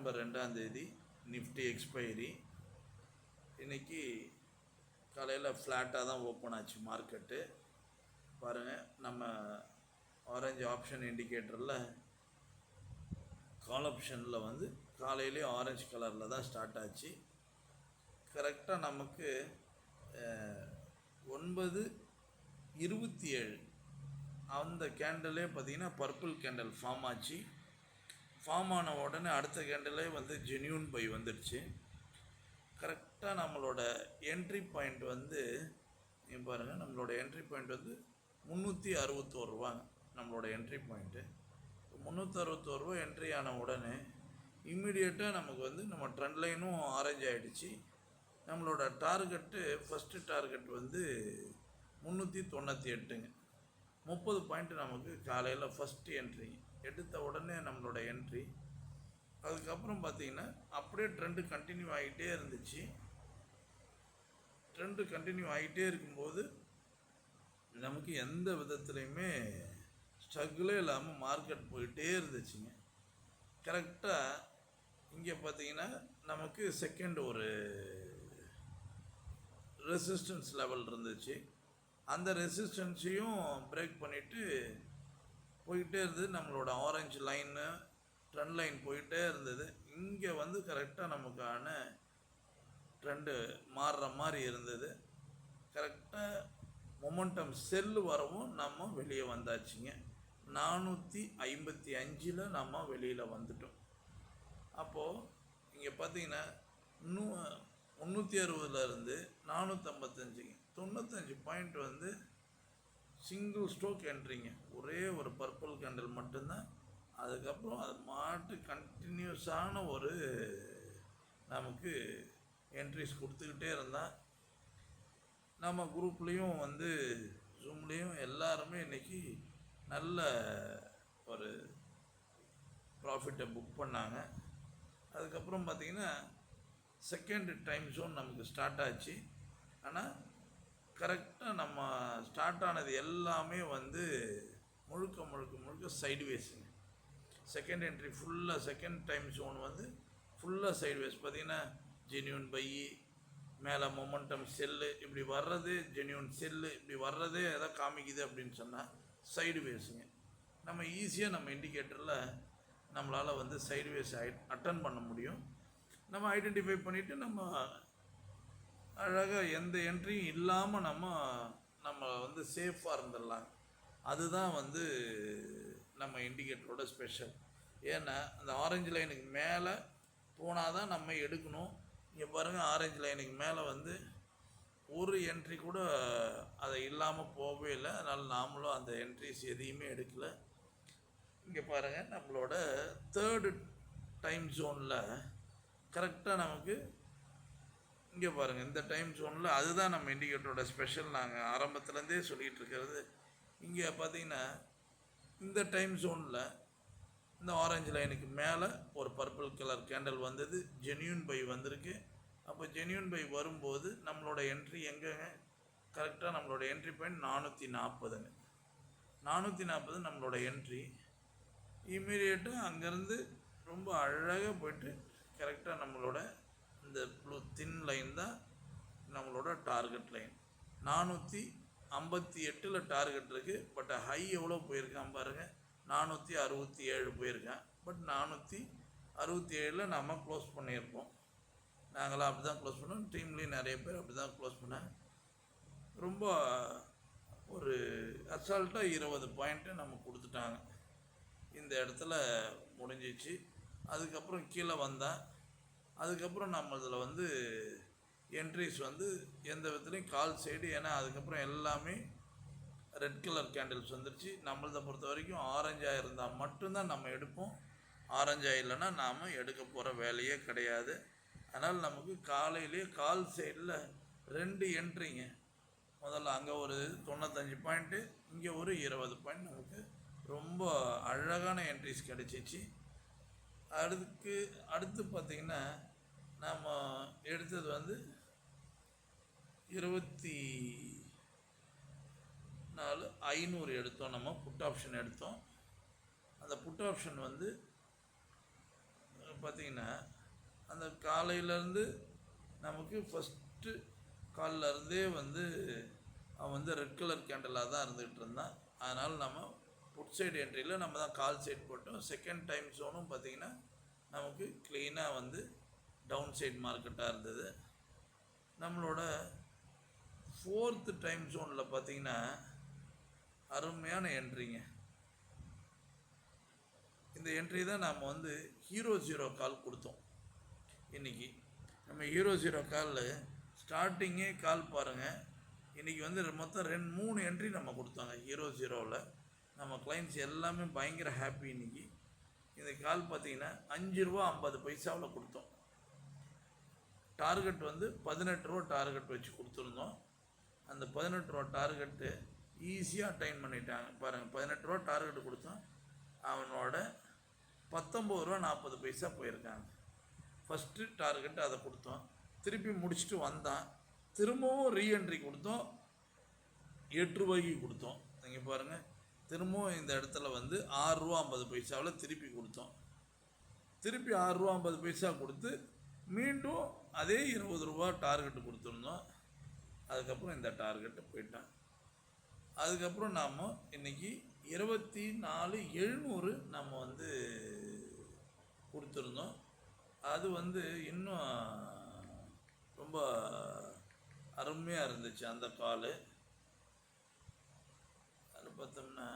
September 2ஆம் தேதி Nifty expiry. இன்றைக்கி காலையில் ஃப்ளாட்டாக தான் ஓப்பன் ஆச்சு மார்க்கெட்டு. பாருங்கள், நம்ம ஆரஞ்சு ஆப்ஷன் இண்டிகேட்டரில் கால் ஆப்ஷனில் வந்து காலையிலே ஆரஞ்சு கலரில் தான் ஸ்டார்ட் ஆச்சு. கரெக்டாக நமக்கு 9:27 அந்த கேண்டிலே பார்த்திங்கன்னா பர்பிள் கேண்டில் ஃபார்ம் ஆச்சு. ஃபார்ம் ஆன உடனே அடுத்த கேண்டிலே வந்து ஜென்யூன் பை வந்துடுச்சு. கரெக்டாக நம்மளோட என்ட்ரி பாயிண்ட் வந்து நீங்கள் பாருங்கள், நம்மளோட என்ட்ரி பாயிண்ட் வந்து 361 ரூபாங்க. நம்மளோட என்ட்ரி பாயிண்ட்டு 361 ரூபா என்ட்ரி ஆன உடனே இம்மிடியேட்டாக நமக்கு வந்து நம்ம ட்ரெண்ட் லைனும் ஆரேஞ்ச் ஆகிடுச்சு. நம்மளோட டார்கெட்டு ஃபஸ்ட்டு டார்கெட் வந்து 398ங்க. 30 பாயிண்ட் நமக்கு காலையில் ஃபஸ்ட்டு என்ட்ரி எடுத்த உடனே நம்மளோட என்ட்ரி. அதுக்கப்புறம் பார்த்திங்கன்னா அப்படியே ட்ரெண்டு கண்டினியூ ஆகிட்டே இருந்துச்சு. ட்ரெண்டு கண்டினியூ ஆகிட்டே இருக்கும்போது நமக்கு எந்த விதத்துலையுமே ஸ்ட்ரகிளே இல்லாமல் மார்க்கெட் போயிட்டே இருந்துச்சுங்க. கரெக்டாக இங்கே பார்த்திங்கன்னா நமக்கு செகண்ட் ஒரு ரெசிஸ்டன்ஸ் லெவல் இருந்துச்சு. அந்த ரெசிஸ்டன்ஸையும் பிரேக் பண்ணிவிட்டு போயிட்டே இருந்தது. நம்மளோட ஆரஞ்சு லைனு ட்ரெண்ட் லைன் போயிட்டே இருந்தது. இங்கே வந்து கரெக்டாக நமக்கான ட்ரெண்டு மாறுற மாதிரி இருந்தது. கரெக்டாக மொமெண்டம் செல்லு வரவும் நம்ம வெளியே வந்தாச்சுங்க. 455 நம்ம வெளியில் வந்துட்டோம். அப்போது இங்கே பார்த்தீங்கன்னா 360 455 95 பாயிண்ட் வந்து சிங்கிள் ஸ்ட்ரோக் என்ட்ரிங்க. ஒரே ஒரு பர்பிள் கேண்டில் மட்டும்தான். அதுக்கப்புறம் அது மாட்டு கண்டினியூஸான ஒரு நமக்கு என்ட்ரிஸ் கொடுத்துக்கிட்டே இருந்தால் நம்ம குரூப்லேயும் வந்து ஜூம்லேயும் எல்லாருமே இன்றைக்கி நல்ல ஒரு ப்ராஃபிட்டை புக் பண்ணாங்க. அதுக்கப்புறம் பார்த்திங்கன்னா செகண்ட் டைம் ஜோன் நமக்கு ஸ்டார்ட் ஆச்சு. ஆனால் கரெக்டாக நம்ம ஸ்டார்ட் ஆனது எல்லாமே வந்து முழுக்க சைட்வேஸுங்க. செகண்ட் என்ட்ரி ஃபுல்லாக செகண்ட் டைம் ஜோன் வந்து ஃபுல்லாக சைட்வேஸ். பார்த்திங்கன்னா ஜென்யூன் பை, மேலே மொமெண்டம் செல்லு இப்படி வர்றது, ஜென்யூன் செல்லு இப்படி வர்றதே எதை காமிக்குது அப்படின்னு சொன்னால் சைடுவேஸுங்க. நம்ம ஈஸியாக நம்ம இண்டிகேட்டரில் நம்மளால் வந்து சைடுவேஸ் அட்டன் பண்ண முடியும். நம்ம ஐடென்டிஃபை பண்ணிவிட்டு நம்ம அழகாக எந்த என்ட்ரியும் இல்லாமல் நம்ம வந்து சேஃபாக இருந்துடலாம். அதுதான் வந்து நம்ம இண்டிகேட்டரோட ஸ்பெஷல். ஏன்னா அந்த ஆரஞ்சு லைனுக்கு மேலே போனால் தான் நம்ம எடுக்கணும். இங்கே பாருங்கள், ஆரஞ்சு லைனுக்கு மேலே வந்து ஒரு என்ட்ரி கூட அதை இல்லாமல் போகவே இல்லை. அதனால் நாமளும் அந்த என்ட்ரிஸ் எதையுமே எடுக்கலை. இங்கே பாருங்கள், நம்மளோட தேர்டு டைம் ஜோனில் கரெக்டாக நமக்கு இங்கே பாருங்கள், இந்த டைம் ஜோனில் அதுதான் நம்ம இண்டிகேட்டரோட ஸ்பெஷல். நாங்கள் ஆரம்பத்துலேருந்தே சொல்லிகிட்டு இருக்கிறது. இங்கே பார்த்திங்கன்னா இந்த டைம் ஜோனில் இந்த ஆரஞ்சு லைனுக்கு மேலே ஒரு பர்பிள் கலர் கேண்டில் வந்தது, ஜென்யூன் பை வந்திருக்கு. அப்போ ஜென்யூன் பை வரும்போது நம்மளோட என்ட்ரி எங்கேங்க, கரெக்டாக நம்மளோட என்ட்ரி பாயிண்ட் 440ங்க. 440 நம்மளோட என்ட்ரி. இம்மீடியட்டாக அங்கேருந்து ரொம்ப அழகாக போய்ட்டு கரெக்டாக நம்மளோட இந்த ப்ளூ தின் லைன் தான் நம்மளோட டார்கெட் லைன். 458 டார்கெட் இருக்குது. பட் ஹை எவ்வளோ போயிருக்கான் பாருங்கள், 467 போயிருக்கேன். பட் 467 நம்ம க்ளோஸ் பண்ணியிருப்போம். நாங்களாம் அப்படி தான் க்ளோஸ் பண்ணோம். டீம்லேயும் நிறைய பேர் அப்படி தான் க்ளோஸ் பண்ணாங்க. ரொம்ப ஒரு அசால்ட்டாக 20 பாயிண்ட்டு நம்ம கொடுத்துட்டாங்க. இந்த இடத்துல முடிஞ்சிச்சு. அதுக்கப்புறம் கீழே வந்தேன். அதுக்கப்புறம் நம்ம இதில் வந்து என்ட்ரிஸ் வந்து எந்த விதத்துலையும் கால் சைடு. ஏன்னா அதுக்கப்புறம் எல்லாமே ரெட் கலர் கேண்டில்ஸ் வந்துருச்சு. நம்மளதை பொறுத்த வரைக்கும் ஆரஞ்சாக இருந்தால் மட்டும்தான் நம்ம எடுப்போம். ஆரஞ்சாக இல்லைன்னா நாம் எடுக்க போகிற வேலையே கிடையாது. அதனால் நமக்கு காலையிலே கால் சைடில் 2 என்ட்ரிங்க. முதல்ல அங்கே ஒரு 95 பாயிண்ட்டு, இங்கே ஒரு 20 பாயிண்ட் நமக்கு ரொம்ப அழகான என்ட்ரிஸ் கிடச்சிச்சு. அடுத்து பார்த்திங்கன்னா நாம் எடுத்தது வந்து 24,500 எடுத்தோம். நம்ம புட் ஆப்ஷன் எடுத்தோம். அந்த புட் ஆப்ஷன் வந்து பார்த்திங்கன்னா அந்த காலையிலேருந்து நமக்கு ஃபஸ்ட்டு காலிலருந்தே வந்து அவன் வந்து ரெட் கலர் கேண்டலாக தான் இருந்துகிட்டு இருந்தான். அதனால் நம்ம புட் சைடு என்ட்ரியில் நம்ம தான் கால் சைடு போட்டோம். செகண்ட் டைம் ஜோனும் பார்த்திங்கன்னா நமக்கு க்ளீனாக வந்து டவுன் சைடு மார்க்கெட்டாக இருந்தது. நம்மளோட ஃபோர்த்து டைம் ஜோனில் பார்த்திங்கன்னா அருமையான என்ட்ரிங்க. இந்த என்ட்ரி தான் நாம் வந்து ஹீரோ ஜீரோ கால் கொடுத்தோம். இன்றைக்கி நம்ம ஹீரோ ஜீரோ காலில் ஸ்டார்டிங்கே கால் பாருங்கள். இன்றைக்கி வந்து மொத்தம் 3 என்ட்ரி நம்ம கொடுத்தோங்க ஹீரோ ஜீரோவில். நம்ம கிளைண்ட்ஸ் எல்லாமே பயங்கர ஹாப்பி. இன்றைக்கி இந்த கால் பார்த்திங்கன்னா 5 ரூபா 50 பைசாவில் கொடுத்தோம். டார்கெட் வந்து 18 ரூபா டார்கெட் வச்சு கொடுத்துருந்தோம். அந்த 18 ரூபா டார்கெட்டு ஈஸியாக அட்டைன் பண்ணிட்டாங்க பாருங்கள். 18 ரூபா டார்கெட்டு கொடுத்தோம், அவனோட 19 ரூபா 40 பைசா போயிருக்காங்க. ஃபஸ்ட்டு டார்கெட்டு அதை கொடுத்தோம், திருப்பி முடிச்சுட்டு வந்தான், திரும்பவும் ரீஎன்ட்ரி கொடுத்தோம், 8 ரூபாய்க்கு கொடுத்தோம். நீங்கள் பாருங்கள், திரும்பவும் இந்த இடத்துல வந்து 6 ரூபா 50 பைசாவில் திருப்பி கொடுத்தோம். திருப்பி 6 ரூபா 50 பைசா கொடுத்து மீண்டும் அதே 20 ரூபா டார்கெட்டு கொடுத்துருந்தோம். அதுக்கப்புறம் இந்த டார்கெட்டு போயிட்டான். அதுக்கப்புறம் நாம் இன்றைக்கி 24,700 நம்ம வந்து கொடுத்துருந்தோம். அது வந்து இன்னும் ரொம்ப அருமையாக இருந்துச்சு அந்த கால். அது பார்த்தோம்னா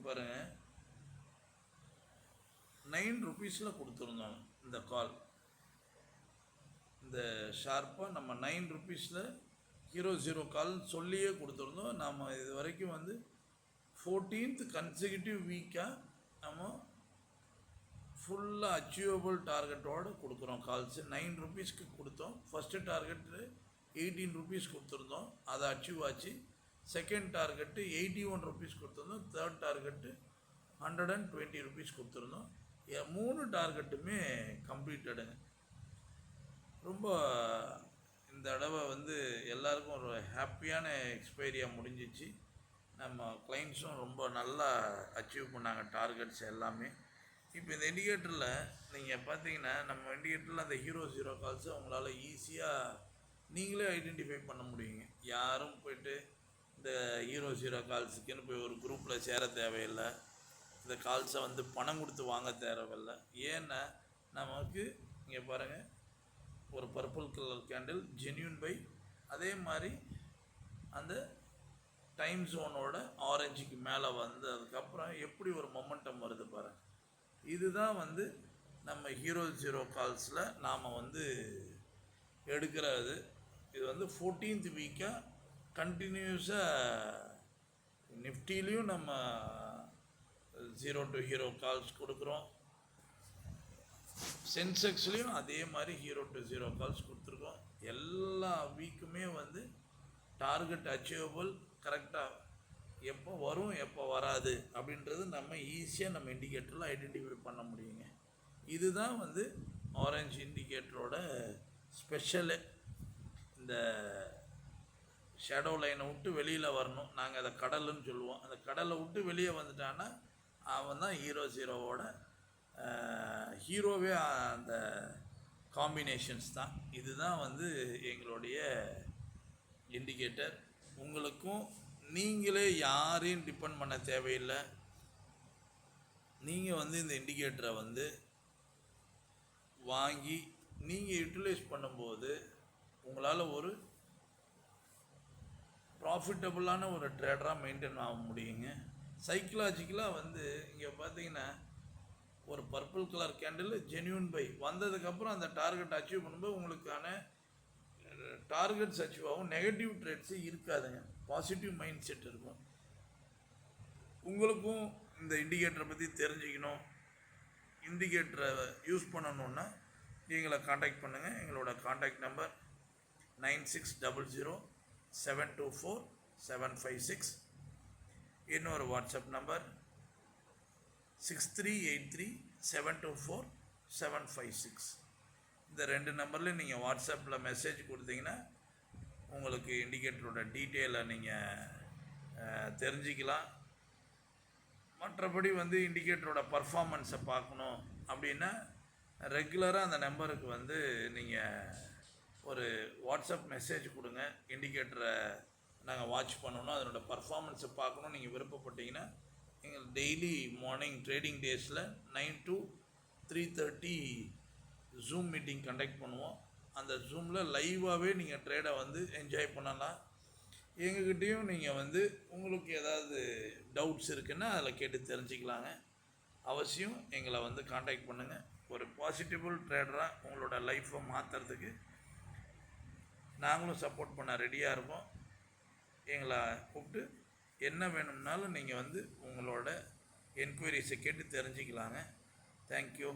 பாருங்கள், 9 ருபீஸில் கொடுத்துருந்தோம் இந்த கால். இந்த ஷார்ப்பாக நம்ம 9 ருபீஸில் ஹீரோ ஜீரோ கால் சொல்லியே கொடுத்துருந்தோம். நாம் இது வரைக்கும் வந்து 14th கன்செக்யூட்டிவ் வீக்காக நம்ம ஃபுல்லாக அச்சீவபிள் டார்கெட்டோடு கொடுக்குறோம் கால்ஸு. 9 ருபீஸ்க்கு கொடுத்தோம். ஃபஸ்ட்டு டார்கெட்டு 18 ருபீஸ் கொடுத்துருந்தோம், அதை அச்சீவ் ஆச்சு. செகண்ட் டார்கெட்டு 81 ருபீஸ் கொடுத்துருந்தோம். தேர்ட் டார்கெட்டு 120 ருபீஸ் கொடுத்துருந்தோம். 3 டார்கெட்டுமே கம்ப்ளீட்டடுங்க. ரொம்ப இந்த தடவை வந்து எல்லாருக்கும் ஒரு ஹாப்பியான எக்ஸ்பைரியாக முடிஞ்சிச்சு. நம்ம கிளைண்ட்ஸும் ரொம்ப நல்லா அச்சீவ் பண்ணாங்க டார்கெட்ஸ் எல்லாமே. இப்போ இந்த இண்டிகேட்டரில் நீங்கள் பார்த்தீங்கன்னா, நம்ம இண்டிகேட்டரில் அந்த ஹீரோ ஜீரோ கால்ஸை உங்களால் ஈஸியாக நீங்களே ஐடென்டிஃபை பண்ண முடியுங்க. யாரும் போய்ட்டு இந்த ஹீரோ ஜீரோ கால்ஸுக்குன்னு போய் ஒரு குரூப்பில் சேர தேவையில்லை. இந்த கால்ஸை வந்து பணம் கொடுத்து வாங்க தேவையில்லை. ஏன்னா நமக்கு இங்கே பாருங்கள், ஒரு purple colour candle genuine buy, அதே மாதிரி அந்த டைம் ஜோனோட ஆரஞ்சுக்கு மேலே வந்து அதுக்கப்புறம் எப்படி ஒரு மொமெண்டம் வருது பாருங்கள். இதுதான் வந்து நம்ம ஹீரோ ஜீரோ கால்ஸில் நாம் வந்து எடுக்கிறது. இது வந்து 14th வீக்காக கண்டினியூஸாக நிஃப்டிலையும் நம்ம ஜீரோ டு ஹீரோ கால்ஸ் கொடுக்குறோம். சென்செக்ஸ்லேயும் அதே மாதிரி ஹீரோ டு ஜீரோ கால்ஸ் கொடுத்துருக்கோம். எல்லா வீக்குமே வந்து டார்கெட் அச்சீவபிள் கரெக்டாக எப்போ வரும் எப்போ வராது அப்படின்றது நம்ம ஈஸியாக நம்ம இண்டிகேட்டரில் ஐடென்டிஃபை பண்ண முடியுங்க. இதுதான் வந்து ஆரஞ்சு இண்டிகேட்டரோட ஸ்பெஷலு. இந்த ஷேடோ லைனை விட்டு வெளியில் வரணும், நாங்கள் அதை கடலுன்னு சொல்லுவோம். அந்த கடலை விட்டு வெளியே வந்துட்டான்னா அவன் தான் ஹீரோ ஜீரோவோட ஹீரோவே. அந்த காம்பினேஷன்ஸ் தான். இதுதான் வந்து எங்களுடைய இண்டிகேட்டர். உங்களுக்கும் நீங்களே யாரையும் டிபெண்ட் பண்ண தேவையில்லை. நீங்கள் வந்து இந்த இண்டிகேட்டரை வந்து வாங்கி நீங்கள் யூட்டிலைஸ் பண்ணும்போது உங்களால் ஒரு ப்ராஃபிட்டபுளான ஒரு ட்ரேடராக மெயின்டைன் ஆக முடியுங்க. சைக்கலாஜிக்கலாக வந்து இங்கே பார்த்தீங்கன்னா, ஒரு purple colour candle genuine buy வந்ததுக்கப்புறம் அந்த டார்கெட் அச்சீவ் பண்ணும்போது உங்களுக்கான டார்கெட்ஸ் அச்சீவ் ஆகும். நெகட்டிவ் ட்ரேட்ஸு இருக்காதுங்க, பாசிட்டிவ் மைண்ட் செட் இருக்கும். உங்களுக்கும் இந்த இண்டிகேட்டரை பற்றி தெரிஞ்சுக்கணும், இண்டிகேட்டரை யூஸ் பண்ணணுன்னா எங்களை காண்டாக்ட் பண்ணுங்கள். எங்களோட காண்டாக்ட் நம்பர் 9600724756. இன்னொரு வாட்ஸ்அப் நம்பர் 6383724756. இந்த 2 நம்பர்லேயும் நீங்கள் வாட்ஸ்அப்பில் மெசேஜ் கொடுத்தீங்கன்னா உங்களுக்கு இண்டிகேட்டரோட டீட்டெயிலை நீங்கள் தெரிஞ்சிக்கலாம். மற்றபடி வந்து இண்டிகேட்டரோட பர்ஃபார்மன்ஸை பார்க்கணும் அப்படின்னா ரெகுலராக அந்த நம்பருக்கு வந்து நீங்கள் ஒரு வாட்ஸ்அப் மெசேஜ் கொடுங்க. இண்டிகேட்டரை நாங்கள் வாட்ச் பண்ணணும், அதனோட பர்ஃபார்மன்ஸை பார்க்கணும் நீங்கள் விருப்பப்பட்டீங்கன்னா எங்கள் டெய்லி மார்னிங் ட்ரேடிங் டேஸில் 9 to 3:30 ஜூம் மீட்டிங் கண்டக்ட் பண்ணுவோம். அந்த ஜூமில் லைவாகவே நீங்கள் ட்ரேடை வந்து என்ஜாய் பண்ணலாம். எங்ககிட்டையும் நீங்கள் வந்து உங்களுக்கு ஏதாவது டவுட்ஸ் இருக்குன்னா அதில் கேட்டு தெரிஞ்சுக்கலாங்க. அவசியம் எங்களை வந்து காண்டாக்ட் பண்ணுங்கள். ஒரு பாசிட்டிவ் ட்ரேடராக உங்களோட லைஃப்பை மாற்றுறதுக்கு நாங்களும் சப்போர்ட் பண்ண ரெடியாக இருக்கோம். எங்களை கூப்பிட்டு என்ன வேணும்னாலும் நீங்கள் வந்து உங்களோட என்கொயரிஸை கேட்டு தெரிஞ்சுக்கலாங்க. தேங்க்யூ.